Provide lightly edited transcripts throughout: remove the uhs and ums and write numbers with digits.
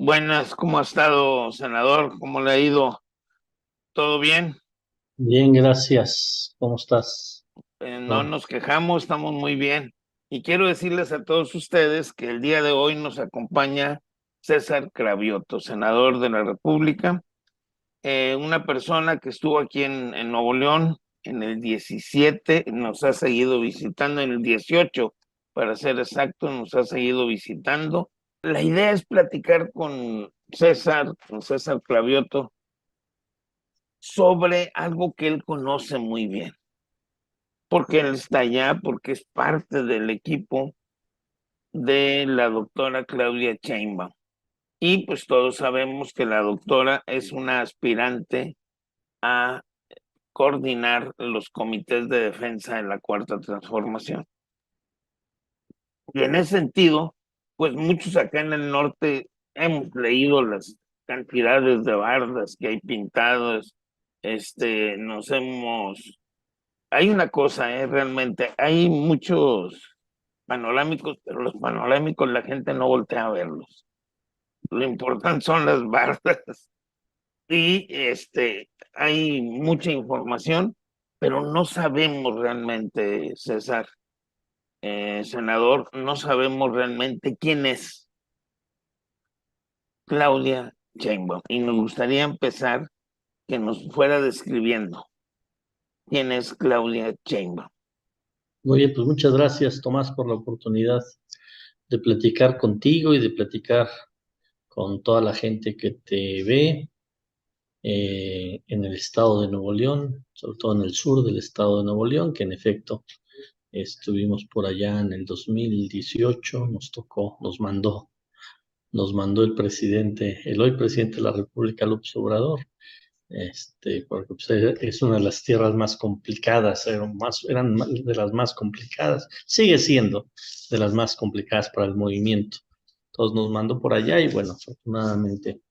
Buenas, ¿cómo ha estado, senador? ¿Cómo le ha ido? ¿Todo bien? Bien, gracias. ¿Cómo estás? No No. nos quejamos, estamos muy bien. Y quiero decirles a todos ustedes que el día de hoy nos acompaña César Cravioto, senador de la República, una persona que estuvo aquí en Nuevo León en el 17, nos ha seguido visitando en el 18, para ser exacto, nos ha seguido visitando. La idea es platicar con César Cravioto, sobre algo que él conoce muy bien, porque él está allá, porque es parte del equipo de la doctora Claudia Sheinbaum. Y pues todos sabemos que la doctora es una aspirante a coordinar los comités de defensa de la Cuarta Transformación. Y en ese sentido, pues muchos acá en el norte hemos leído las cantidades de bardas que hay pintadas, nos hemos. Hay una cosa, realmente, hay muchos panorámicos, pero los panorámicos la gente no voltea a verlos. Lo importante son las bardas. Y hay mucha información, pero no sabemos realmente, César, senador, no sabemos realmente quién es Claudia Sheinbaum. Y nos gustaría empezar que nos fuera describiendo quién es Claudia Sheinbaum. Muy bien, pues muchas gracias, Tomás, por la oportunidad de platicar contigo y de platicar con toda la gente que te ve en el estado de Nuevo León, sobre todo en el sur del estado de Nuevo León, que en efecto estuvimos por allá en el 2018, nos mandó el hoy presidente de la República, López Obrador. Porque pues, es una de las tierras más complicadas, eran de las más complicadas, sigue siendo de las más complicadas para el movimiento. Entonces nos mandó por allá y bueno, afortunadamente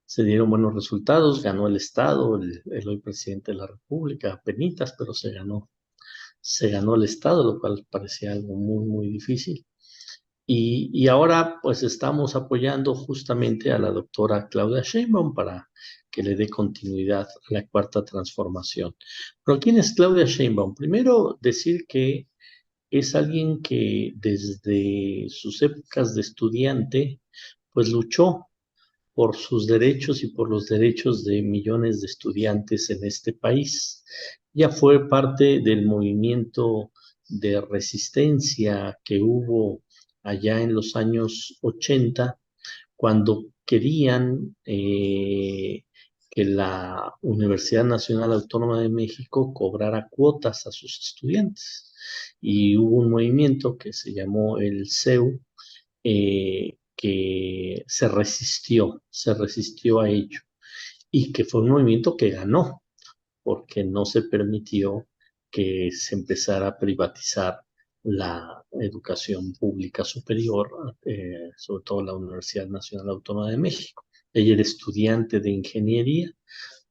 se dieron buenos resultados, ganó el Estado, el hoy presidente de la República, apenitas, pero se ganó el Estado, lo cual parecía algo muy, muy difícil. Y ahora pues estamos apoyando justamente a la doctora Claudia Sheinbaum para que le dé continuidad a la cuarta transformación. Pero ¿quién es Claudia Sheinbaum? Primero decir que es alguien que desde sus épocas de estudiante pues luchó por sus derechos y por los derechos de millones de estudiantes en este país. Ya fue parte del movimiento de resistencia que hubo allá en los años 80, cuando querían que la Universidad Nacional Autónoma de México cobrara cuotas a sus estudiantes. Y hubo un movimiento que se llamó el CEU, que se resistió a ello y que fue un movimiento que ganó porque no se permitió que se empezara a privatizar la educación pública superior, sobre todo la Universidad Nacional Autónoma de México. Ella era estudiante de ingeniería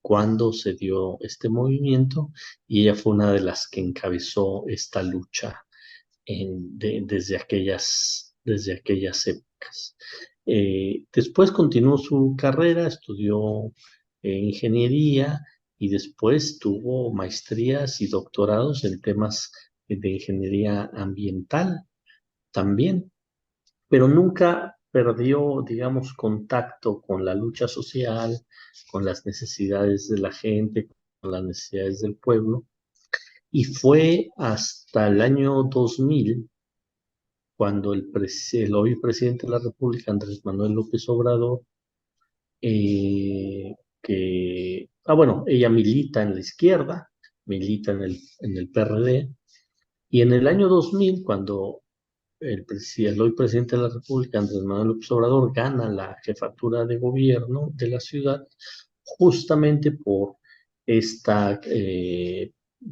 cuando se dio este movimiento y ella fue una de las que encabezó esta lucha desde aquellas épocas. Después continuó su carrera, estudió ingeniería y después tuvo maestrías y doctorados en temas de ingeniería ambiental también, pero nunca perdió, digamos, contacto con la lucha social, con las necesidades de la gente, con las necesidades del pueblo. Y fue hasta el año 2000 cuando el hoy presidente de la República, Andrés Manuel López Obrador, bueno, ella milita en la izquierda, milita en el PRD, y en el año 2000, cuando el hoy presidente de la República, Andrés Manuel López Obrador, gana la jefatura de gobierno de la ciudad, justamente por esta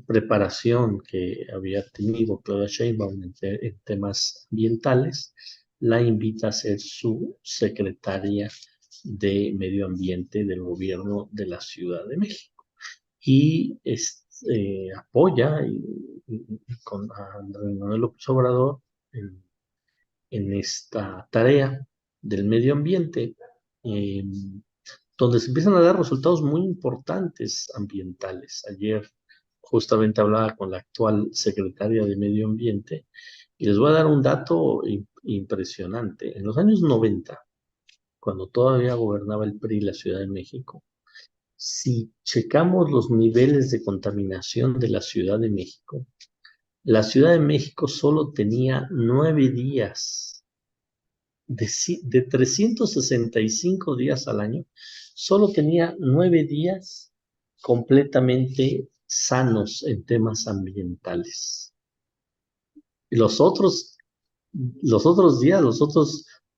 preparación que había tenido Claudia Sheinbaum en temas ambientales, la invita a ser su secretaria de Medio Ambiente del gobierno de la Ciudad de México. Y apoya con a Andrés Manuel López Obrador en, en esta tarea del medio ambiente. eh, donde se empiezan a dar resultados muy importantes ambientales. Ayer justamente hablaba con la actual secretaria de Medio Ambiente y les voy a dar un dato impresionante. En los años 90, cuando todavía gobernaba el PRI la Ciudad de México, si checamos los niveles de contaminación de la Ciudad de México solo tenía 9 días de 365 días al año, solo tenía 9 días completamente sanos en temas ambientales. Y los otros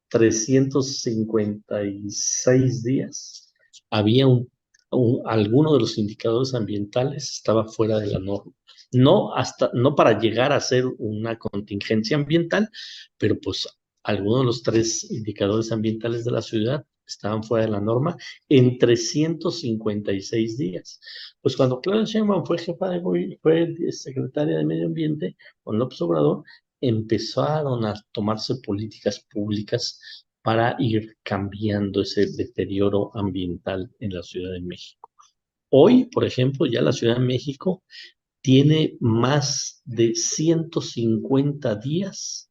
356 días, había alguno de los indicadores ambientales estaba fuera de la norma. No para llegar a ser una contingencia ambiental, pero pues algunos de los 3 indicadores ambientales de la ciudad estaban fuera de la norma en 356 días. Pues cuando Claudia Sheinbaum fue fue secretaria de Medio Ambiente con López Obrador, empezaron a tomarse políticas públicas para ir cambiando ese deterioro ambiental en la Ciudad de México. Hoy, por ejemplo, ya la Ciudad de México tiene más de 150 días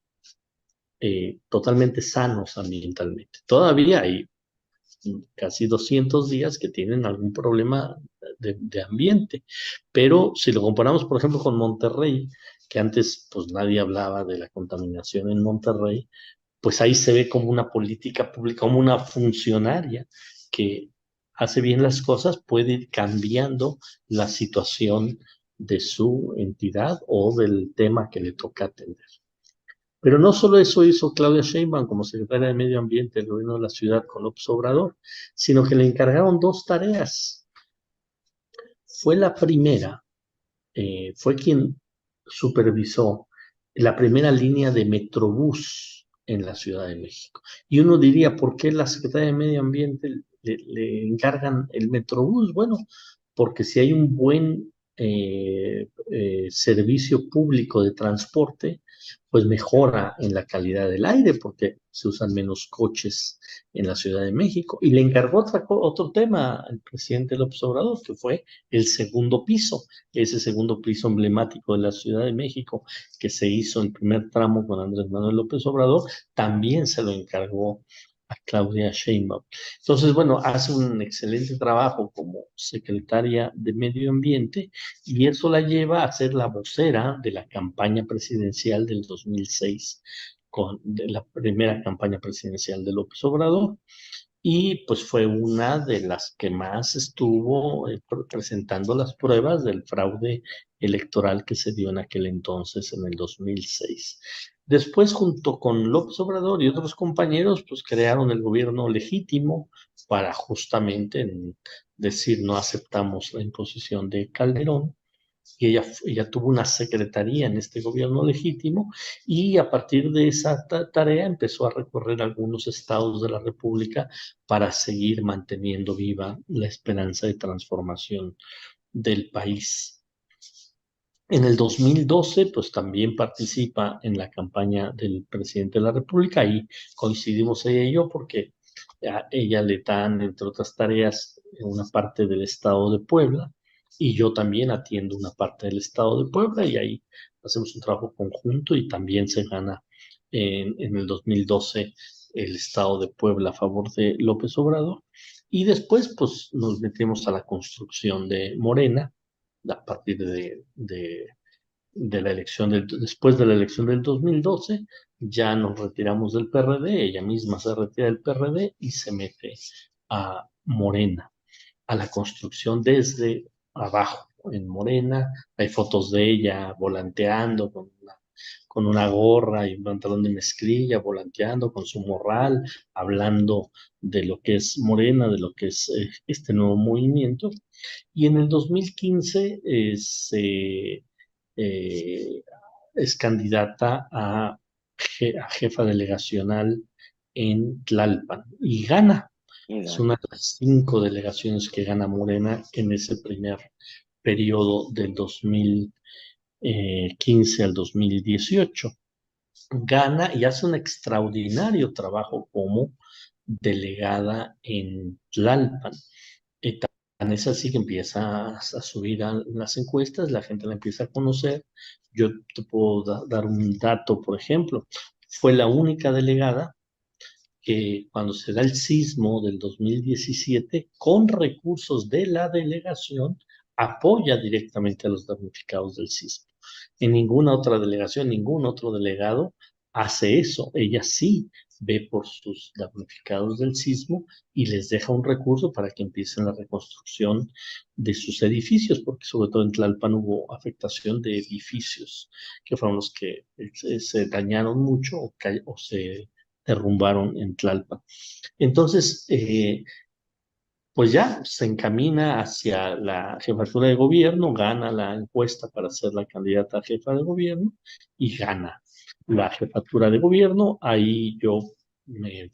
totalmente sanos ambientalmente. Todavía hay casi 200 días que tienen algún problema de ambiente, pero si lo comparamos, por ejemplo, con Monterrey, que antes pues nadie hablaba de la contaminación en Monterrey, pues ahí se ve como una política pública, como una funcionaria que hace bien las cosas, puede ir cambiando la situación de su entidad o del tema que le toca atender. Pero no solo eso hizo Claudia Sheinbaum como secretaria de Medio Ambiente del gobierno de la ciudad con López Obrador, sino que le encargaron 2 tareas. Fue la primera, fue quien supervisó la primera línea de Metrobús en la Ciudad de México. Y uno diría, ¿por qué la Secretaría de Medio Ambiente le encargan el Metrobús? Bueno, porque si hay un buen servicio público de transporte, pues mejora en la calidad del aire, porque se usan menos coches en la Ciudad de México. Y le encargó otro tema al presidente López Obrador, que fue el segundo piso, ese segundo piso emblemático de la Ciudad de México, que se hizo en primer tramo con Andrés Manuel López Obrador, también se lo encargó a Claudia Sheinbaum. Entonces, bueno, hace un excelente trabajo como secretaria de Medio Ambiente y eso la lleva a ser la vocera de la campaña presidencial del 2006, de la primera campaña presidencial de López Obrador. Y pues fue una de las que más estuvo presentando las pruebas del fraude electoral que se dio en aquel entonces, en el 2006. Después, junto con López Obrador y otros compañeros, pues crearon el gobierno legítimo para justamente decir no aceptamos la imposición de Calderón. Y ella tuvo una secretaría en este gobierno legítimo y a partir de esa tarea empezó a recorrer algunos estados de la República para seguir manteniendo viva la esperanza de transformación del país. En el 2012, pues también participa en la campaña del presidente de la República y coincidimos ella y yo porque a ella le dan, entre otras tareas, una parte del estado de Puebla y yo también atiendo una parte del estado de Puebla y ahí hacemos un trabajo conjunto y también se gana en el 2012 el estado de Puebla a favor de López Obrador. Y después, pues nos metemos a la construcción de Morena a partir de la elección después de la elección del 2012, ya nos retiramos del PRD, ella misma se retira del PRD y se mete a Morena, a la construcción desde abajo en Morena. Hay fotos de ella volanteando con una gorra y un pantalón de mezclilla, volanteando con su morral, hablando de lo que es Morena, de lo que es este nuevo movimiento. Y en el 2015 eh, es candidata a jefa delegacional en Tlalpan y gana. Es una de las 5 delegaciones que gana Morena en ese primer periodo del 2015 al 2018. Gana y hace un extraordinario trabajo como delegada en Tlalpan. Y tan es así que empieza a subir a las encuestas, la gente la empieza a conocer. Yo te puedo dar un dato, por ejemplo, fue la única delegada que cuando se da el sismo del 2017, con recursos de la delegación, apoya directamente a los damnificados del sismo. En ninguna otra delegación, ningún otro delegado hace eso. Ella sí ve por sus damnificados del sismo y les deja un recurso para que empiecen la reconstrucción de sus edificios, porque sobre todo en Tlalpan hubo afectación de edificios, que fueron los que se dañaron mucho o se derrumbaron en Tlalpan. Entonces, pues ya se encamina hacia la jefatura de gobierno, gana la encuesta para ser la candidata a jefa de gobierno y gana la jefatura de gobierno. Ahí yo me,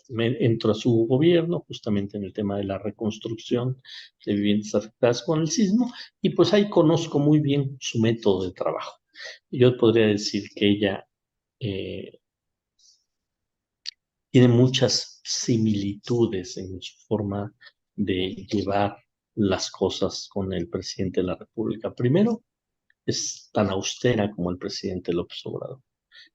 me entro a su gobierno justamente en el tema de la reconstrucción de viviendas afectadas con el sismo y pues ahí conozco muy bien su método de trabajo. Yo podría decir que ella tiene muchas similitudes en su forma de llevar las cosas con el presidente de la República. Primero, es tan austera como el presidente López Obrador.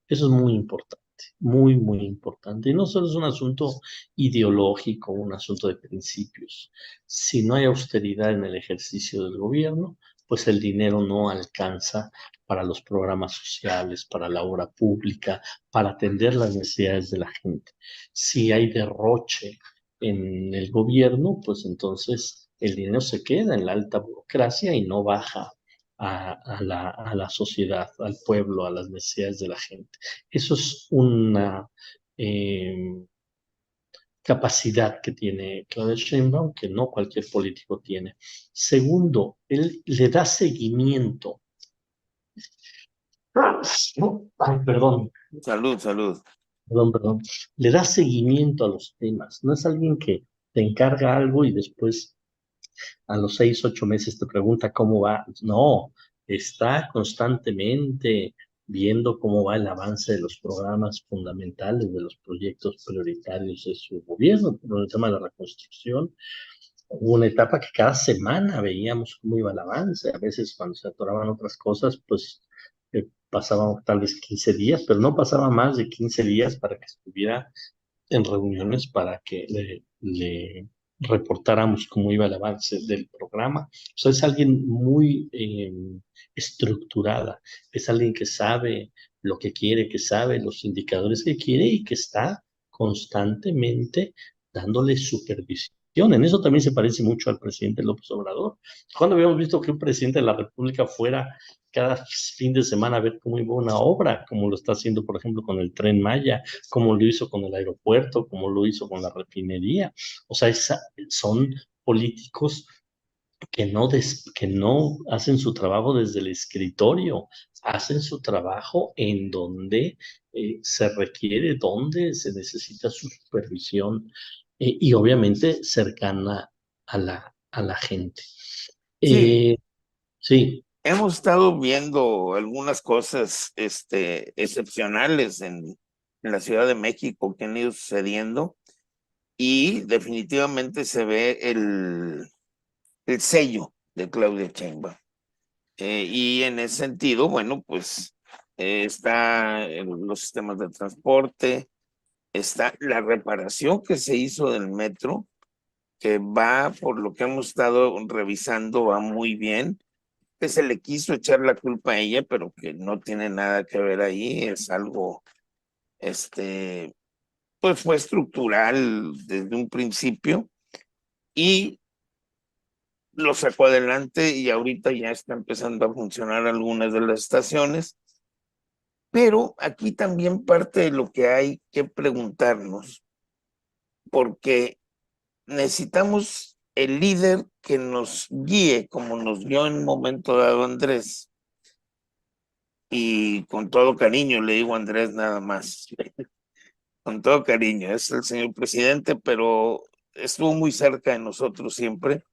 Eso es muy importante, muy, muy importante. Y no solo es un asunto ideológico, un asunto de principios. Si no hay austeridad en el ejercicio del gobierno, pues el dinero no alcanza para los programas sociales, para la obra pública, para atender las necesidades de la gente. Si hay derroche en el gobierno, pues entonces el dinero se queda en la alta burocracia y no baja a la sociedad, al pueblo, a las necesidades de la gente. Eso es una capacidad que tiene Claudia Sheinbaum que no cualquier político tiene. Segundo, él le da seguimiento. Ay, perdón, Salud, salud. perdón. Le da seguimiento a los temas. No es alguien que te encarga algo y después a los 6, 8 meses te pregunta cómo va. No, está constantemente viendo cómo va el avance de los programas fundamentales, de los proyectos prioritarios de su gobierno. Por el tema de la reconstrucción, hubo una etapa que cada semana veíamos cómo iba el avance. A veces cuando se atoraban otras cosas, pues pasaban tal vez 15 días, pero no pasaba más de 15 días para que estuviera en reuniones para que le reportáramos cómo iba el avance del programa. O sea, es alguien muy estructurada, es alguien que sabe lo que quiere, que sabe los indicadores que quiere y que está constantemente dándole supervisión. En eso también se parece mucho al presidente López Obrador. Cuando habíamos visto que un presidente de la República fuera cada fin de semana a ver cómo iba una obra, como lo está haciendo, por ejemplo, con el Tren Maya, como lo hizo con el aeropuerto, como lo hizo con la refinería. O sea, son políticos que no hacen su trabajo desde el escritorio, hacen su trabajo en donde se requiere, donde se necesita su supervisión y obviamente cercana a la gente. Sí, Eh, sí, hemos estado viendo algunas cosas excepcionales en la Ciudad de México que han ido sucediendo y definitivamente se ve el sello de Claudia Sheinbaum. Y en ese sentido, bueno, pues está los sistemas de transporte, está la reparación que se hizo del metro, que va, por lo que hemos estado revisando, va muy bien, que se le quiso echar la culpa a ella, pero que no tiene nada que ver ahí, es algo, este, pues fue estructural desde un principio y lo sacó adelante y ahorita ya está empezando a funcionar algunas de las estaciones, pero aquí también parte de lo que hay que preguntarnos, porque necesitamos el líder que nos guíe, como nos dio en un momento dado Andrés, y con todo cariño le digo a Andrés nada más, con todo cariño, es el señor presidente, pero estuvo muy cerca de nosotros siempre,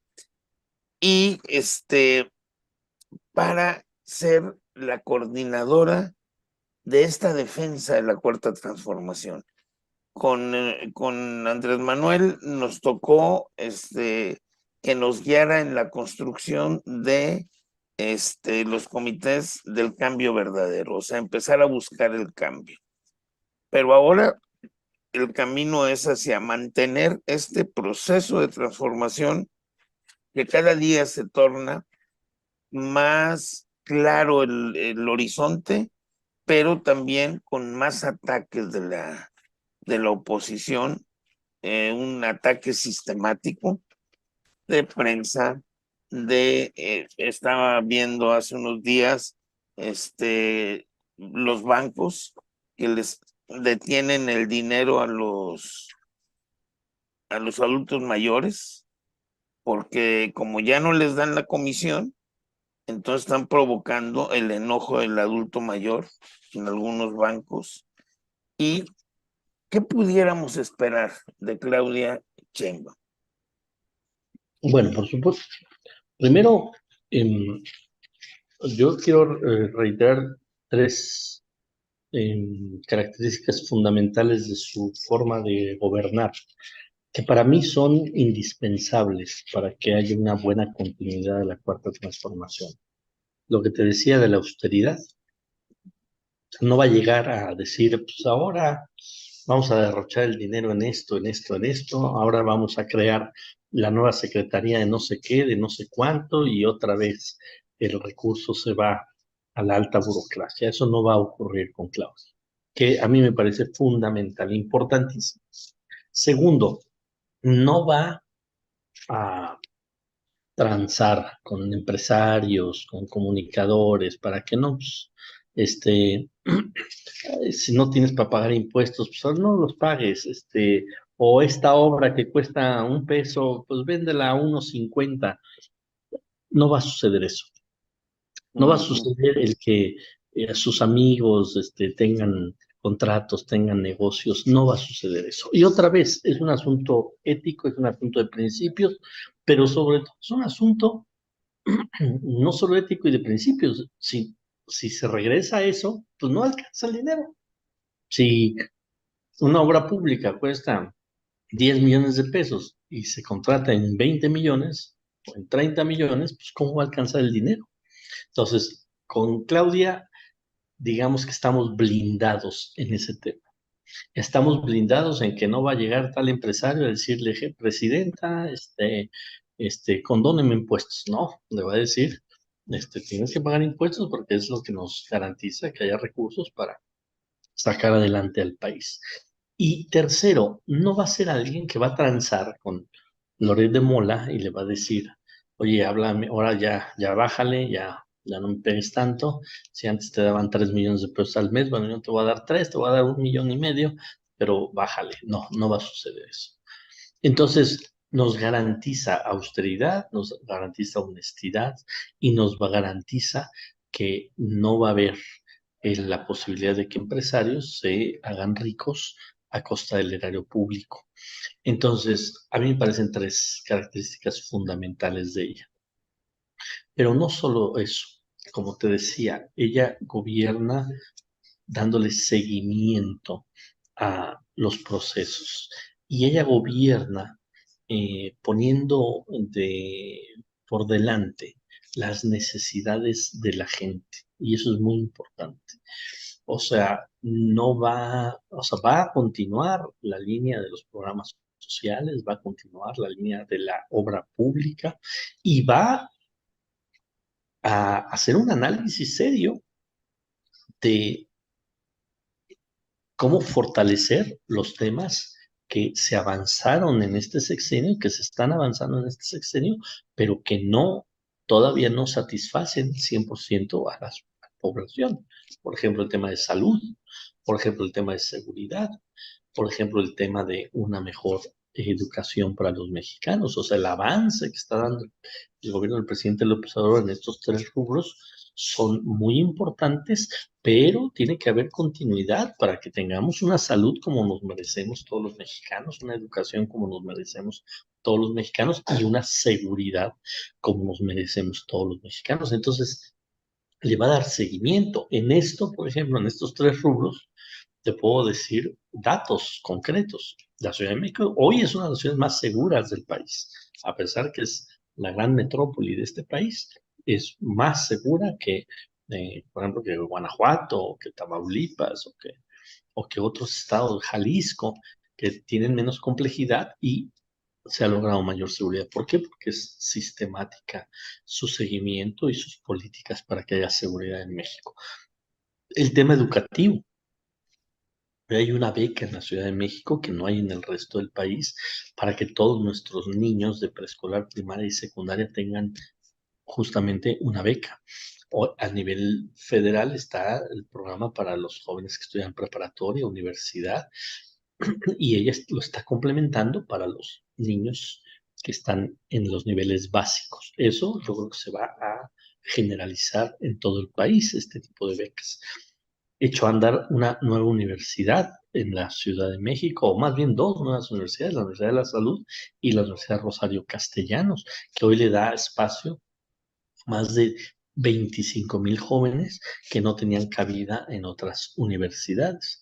y para ser la coordinadora de esta defensa de la cuarta transformación. con Andrés Manuel nos tocó que nos guiara en la construcción de los comités del cambio verdadero, o sea, empezar a buscar el cambio. Pero ahora el camino es hacia mantener este proceso de transformación que cada día se torna más claro el horizonte, pero también con más ataques de la oposición, un ataque sistemático de prensa, estaba viendo hace unos días, los bancos que les detienen el dinero a los adultos mayores, porque como ya no les dan la comisión, entonces están provocando el enojo del adulto mayor en algunos bancos. ¿Y qué pudiéramos esperar de Claudia Sheinbaum? Bueno, por supuesto. Primero, yo quiero reiterar tres características fundamentales de su forma de gobernar, que para mí son indispensables para que haya una buena continuidad de la cuarta transformación. Lo que te decía de la austeridad, no va a llegar a decir, pues ahora vamos a derrochar el dinero en esto, en esto, en esto, ahora vamos a crear la nueva secretaría de no sé qué, de no sé cuánto, y otra vez el recurso se va a la alta burocracia. Eso no va a ocurrir con Claudia, que a mí me parece fundamental, importantísimo. Segundo, no va a transar con empresarios, con comunicadores, para que no, pues, si no tienes para pagar impuestos, pues no los pagues, o esta obra que cuesta $1, pues véndela a 1.50. No va a suceder eso. No va a suceder el que sus amigos tengan contratos, tengan negocios, no va a suceder eso. Y otra vez, es un asunto ético, es un asunto de principios, pero sobre todo es un asunto no solo ético y de principios. Si se regresa a eso, pues no alcanza el dinero. Si una obra pública cuesta 10 millones de pesos y se contrata en 20 millones o en 30 millones, pues ¿cómo va a alcanzar el dinero? Entonces, con Claudia, digamos que estamos blindados en ese tema. Estamos blindados en que no va a llegar tal empresario a decirle, presidenta, condóneme impuestos. No, le va a decir, tienes que pagar impuestos porque es lo que nos garantiza que haya recursos para sacar adelante al país. Y tercero, no va a ser alguien que va a transar con Loret de Mola y le va a decir, oye, háblame, ahora ya bájale, ya no me pegues tanto. Si antes te daban 3 millones de pesos al mes, bueno, yo no te voy a dar 3, te voy a dar 1,5 millones, pero bájale. No, no va a suceder eso. Entonces, nos garantiza austeridad, nos garantiza honestidad y nos garantiza que no va a haber la posibilidad de que empresarios se hagan ricos a costa del erario público. Entonces, a mí me parecen tres características fundamentales de ella. Pero no solo eso, como te decía, ella gobierna dándole seguimiento a los procesos y ella gobierna poniendo por delante las necesidades de la gente y eso es muy importante. O sea, va a continuar la línea de los programas sociales, va a continuar la línea de la obra pública y va a hacer un análisis serio de cómo fortalecer los temas que se avanzaron en este sexenio, que se están avanzando en este sexenio, pero que todavía no satisfacen 100% a la población. Por ejemplo, el tema de salud, por ejemplo, el tema de seguridad, por ejemplo, el tema de una mejor educación para los mexicanos, o sea, el avance que está dando el gobierno del presidente López Obrador en estos tres rubros son muy importantes, pero tiene que haber continuidad para que tengamos una salud como nos merecemos todos los mexicanos, una educación como nos merecemos todos los mexicanos y una seguridad como nos merecemos todos los mexicanos. Entonces, le va a dar seguimiento en esto, por ejemplo, en estos tres rubros, te puedo decir datos concretos. La Ciudad de México hoy es una de las ciudades más seguras del país, a pesar que es la gran metrópoli de este país, es más segura que, por ejemplo, que Guanajuato, o que Tamaulipas, o que otros estados, Jalisco, que tienen menos complejidad y se ha logrado mayor seguridad. ¿Por qué? Porque es sistemática su seguimiento y sus políticas para que haya seguridad en México. El tema educativo. Hay una beca en la Ciudad de México que no hay en el resto del país para que todos nuestros niños de preescolar, primaria y secundaria tengan justamente una beca. O a nivel federal está el programa para los jóvenes que estudian preparatoria, universidad, y ella lo está complementando para los niños que están en los niveles básicos. Eso yo creo que se va a generalizar en todo el país, este tipo de becas. Hecho a andar una nueva universidad en la Ciudad de México, o más bien dos nuevas universidades, la Universidad de la Salud y la Universidad Rosario Castellanos, que hoy le da espacio a más de 25,000 jóvenes que no tenían cabida en otras universidades.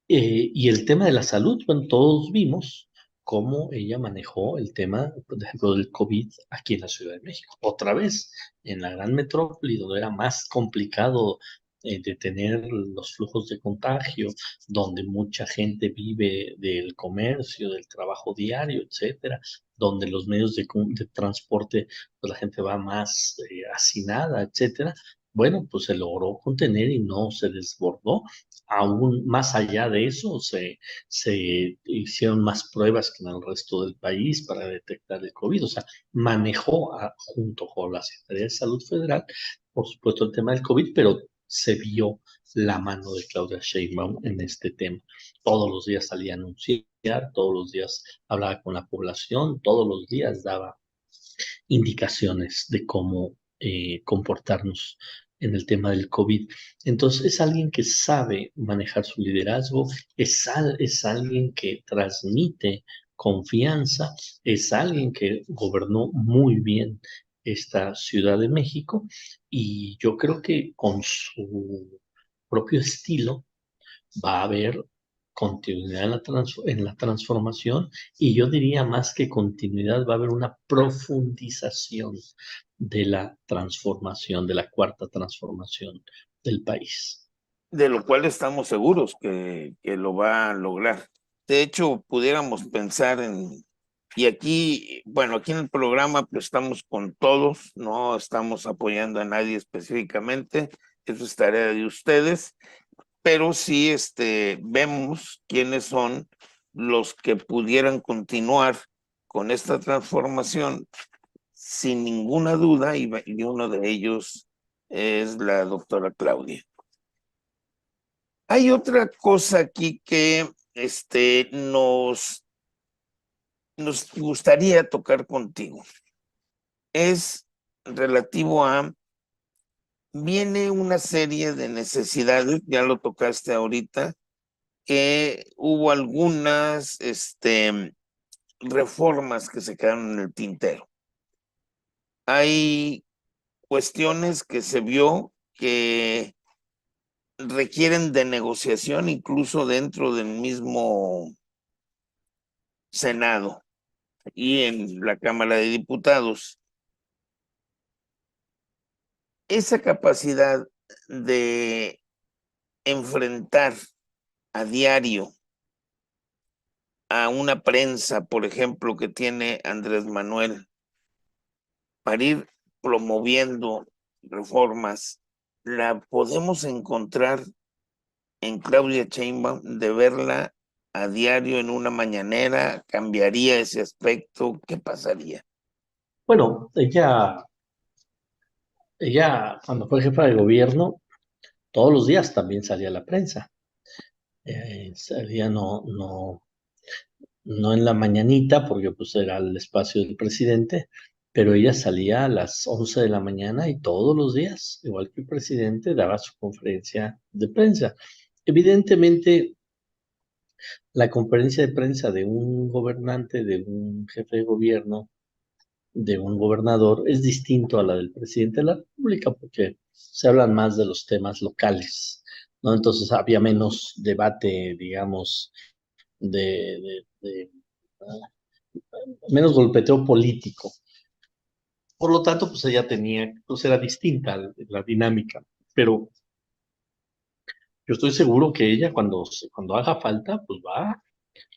Y el tema de la salud, bueno, todos vimos cómo ella manejó el tema, por ejemplo, del COVID aquí en la Ciudad de México. Otra vez, en la gran metrópoli, donde era más complicado detener los flujos de contagio, donde mucha gente vive del comercio, del trabajo diario, etcétera, donde los medios de transporte, pues la gente va más hacinada, etcétera. Bueno, pues se logró contener y no se desbordó. Aún más allá de eso, se hicieron más pruebas que en el resto del país para detectar el COVID. O sea, manejó junto con la Secretaría de Salud Federal, por supuesto, el tema del COVID, pero se vio la mano de Claudia Sheinbaum en este tema. Todos los días salía a anunciar, todos los días hablaba con la población, todos los días daba indicaciones de cómo comportarnos en el tema del COVID. Entonces, es alguien que sabe manejar su liderazgo, es alguien que transmite confianza, es alguien que gobernó muy bien esta Ciudad de México y yo creo que con su propio estilo va a haber continuidad en la transformación y yo diría más que continuidad, va a haber una profundización de la transformación, de la cuarta transformación del país. De lo cual estamos seguros que lo va a lograr. De hecho, pudiéramos pensar en, y aquí, bueno, aquí en el programa pues estamos con todos, no estamos apoyando a nadie específicamente, eso es tarea de ustedes, pero sí vemos quiénes son los que pudieran continuar con esta transformación sin ninguna duda, y uno de ellos es la doctora Claudia. Hay otra cosa aquí que nos gustaría tocar contigo. Es relativo a, viene una serie de necesidades, ya lo tocaste ahorita, que hubo algunas reformas que se quedaron en el tintero. Hay cuestiones que se vio que requieren de negociación incluso dentro del mismo Senado y en la Cámara de Diputados. Esa capacidad de enfrentar a diario a una prensa, por ejemplo, que tiene Andrés Manuel, para ir promoviendo reformas, la podemos encontrar en Claudia Sheinbaum, de verla a diario en una mañanera, ¿cambiaría ese aspecto? ¿Qué pasaría? Bueno, ella cuando fue jefa de gobierno, todos los días también salía a la prensa. Salía no en la mañanita, porque pues era el espacio del presidente, pero ella salía a las 11 de la mañana y todos los días, igual que el presidente, daba su conferencia de prensa. Evidentemente, la conferencia de prensa de un gobernante, de un jefe de gobierno, de un gobernador, es distinto a la del presidente de la República, porque se hablan más de los temas locales, ¿no? Entonces había menos debate, digamos, de menos golpeteo político. Por lo tanto, pues ella tenía, pues era distinta la dinámica, pero yo estoy seguro que ella cuando haga falta, pues va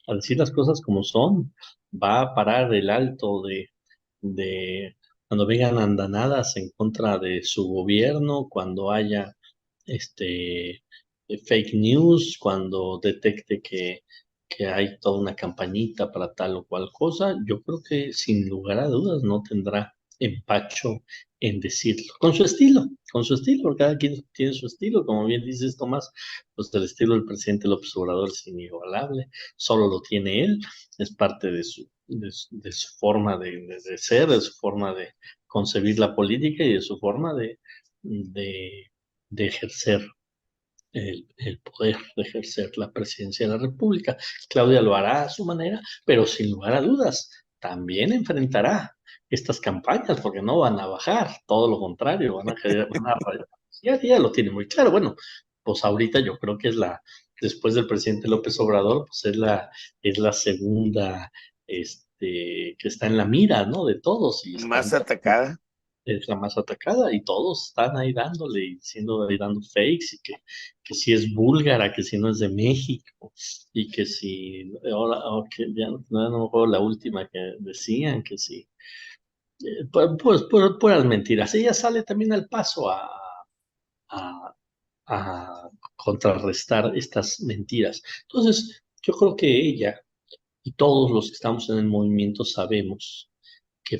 a decir las cosas como son, va a parar el alto de cuando vengan andanadas en contra de su gobierno, cuando haya fake news, cuando detecte que hay toda una campañita para tal o cual cosa, yo creo que sin lugar a dudas no tendrá empacho en decirlo, con su estilo, porque cada quien tiene su estilo, como bien dices Tomás, pues el estilo del presidente López Obrador es inigualable, solo lo tiene él, es parte de su forma de ser, de su forma de concebir la política y de su forma de, de ejercer el poder, de ejercer la presidencia de la República. Claudia lo hará a su manera, pero sin lugar a dudas, también enfrentará estas campañas porque no van a bajar, todo lo contrario, ya lo tiene muy claro. Bueno, pues ahorita yo creo que después del presidente López Obrador, pues es la segunda, que está en la mira, ¿no? De todos y Más están atacada. es la más atacada y todos están ahí dándole y diciendo ahí dando fakes y que si es búlgara, que si no es de México y que si ahora que ya no me acuerdo la última que decían que si pues puras mentiras. Ella sale también al paso a, a contrarrestar estas mentiras. Entonces, yo creo que ella y todos los que estamos en el movimiento sabemos que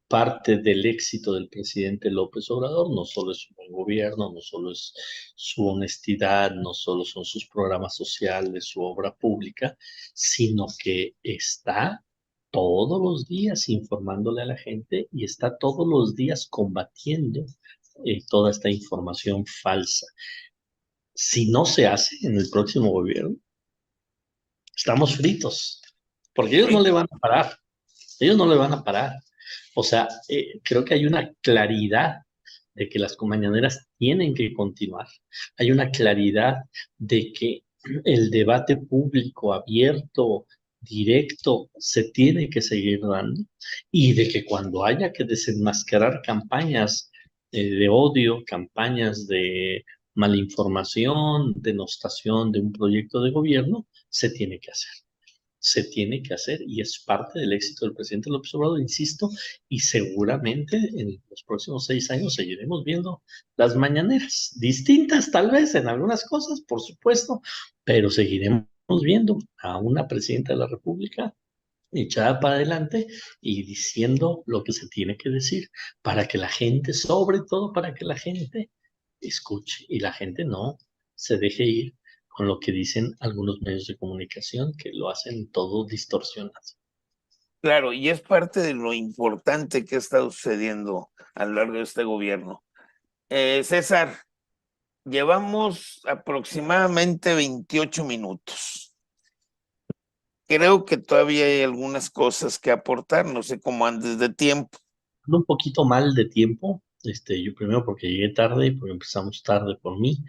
parte del éxito del presidente López Obrador no solo es su buen gobierno, no solo es su honestidad, no solo son sus programas sociales, su obra pública, sino que está todos los días informándole a la gente y está todos los días combatiendo toda esta información falsa. Si no se hace en el próximo gobierno, estamos fritos, porque ellos no Sí, le van a parar. Ellos no le van a parar. O sea, creo que hay una claridad de que las mañaneras tienen que continuar. Hay una claridad de que el debate público abierto, directo, se tiene que seguir dando y de que cuando haya que desenmascarar campañas de odio, campañas de malinformación, denostación de un proyecto de gobierno, se tiene que hacer, se tiene que hacer y es parte del éxito del presidente López Obrador, insisto, y seguramente en los próximos 6 años seguiremos viendo las mañaneras, distintas tal vez en algunas cosas, por supuesto, pero seguiremos viendo a una presidenta de la República echada para adelante y diciendo lo que se tiene que decir para que la gente, sobre todo para que la gente escuche y la gente no se deje ir con lo que dicen algunos medios de comunicación que lo hacen todo distorsionado. claro, y es parte de lo importante que ha estado sucediendo a lo largo de este gobierno. César, llevamos aproximadamente 28 minutos. Creo que todavía hay algunas cosas que aportar, no sé cómo andes de tiempo. Ando un poquito mal de tiempo, yo primero porque llegué tarde, porque empezamos tarde por mí,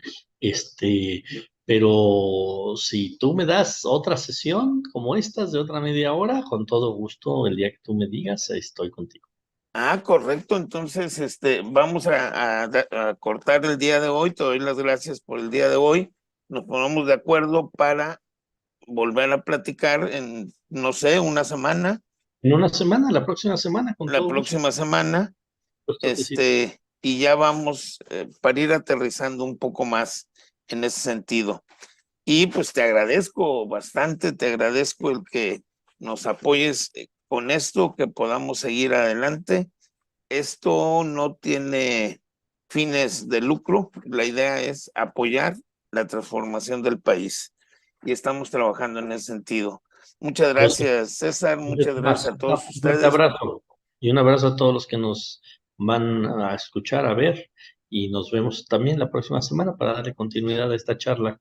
pero si tú me das otra sesión como estas de otra media hora, con todo gusto, el día que tú me digas, estoy contigo. Ah, correcto. Entonces, vamos a cortar el día de hoy. Te doy las gracias por el día de hoy. Nos ponemos de acuerdo para volver a platicar en, no sé, una semana, En una semana, la próxima semana, con la todo gusto, próxima semana, puesto que sí. y ya vamos para ir aterrizando un poco más en ese sentido. Y pues te agradezco bastante, te agradezco el que nos apoyes con esto, que podamos seguir adelante. Esto no tiene fines de lucro, la idea es apoyar la transformación del país y estamos trabajando en ese sentido. Muchas Yo sé. gracias, César, muchas gracias Más, a todos un fuerte ustedes. abrazo y un abrazo a todos los que nos van a escuchar, a ver, y nos vemos también la próxima semana para darle continuidad a esta charla.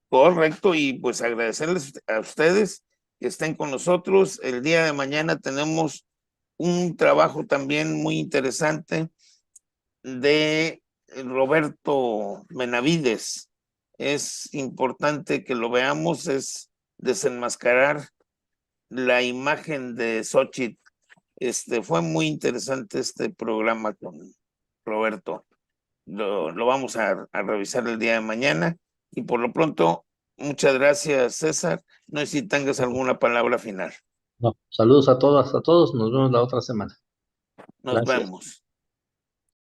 Correcto, y pues agradecerles a ustedes que estén con nosotros. El día de mañana tenemos un trabajo también muy interesante de Roberto Benavides, es importante que lo veamos, es desenmascarar la imagen de Xochitl. Fue muy interesante este programa con Roberto. Lo vamos a revisar el día de mañana y por lo pronto, muchas gracias, César. No sé si tengas alguna palabra final. No, saludos a todas, a todos. Nos vemos la otra semana. Nos Gracias. vemos.